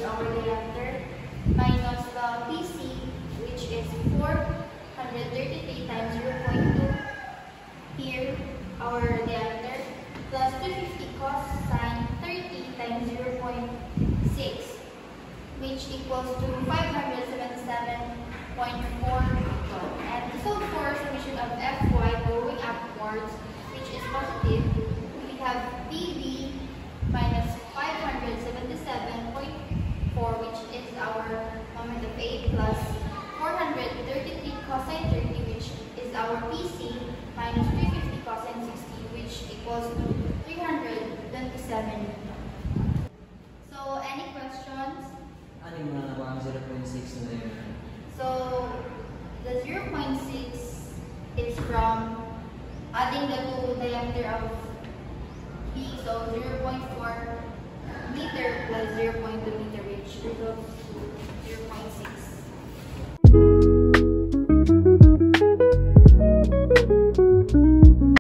our diameter, minus the PC, which is 433 times 0.2, here, our diameter, plus 250 cosine 30 times 0.6, which equals to 577.4. And to solve for summation of Fy going upwards, which is positive, we have PV minus 577.4, which is our moment of A, plus 433 cosine 30, which is our PC, minus 350 cosine 60, which equals to 327. So, any questions? Ano yung mga nakuha 0.6 na yun? So, the 0.6 is from adding the two diameter of B, so 0.4 meter plus 0.2 meter.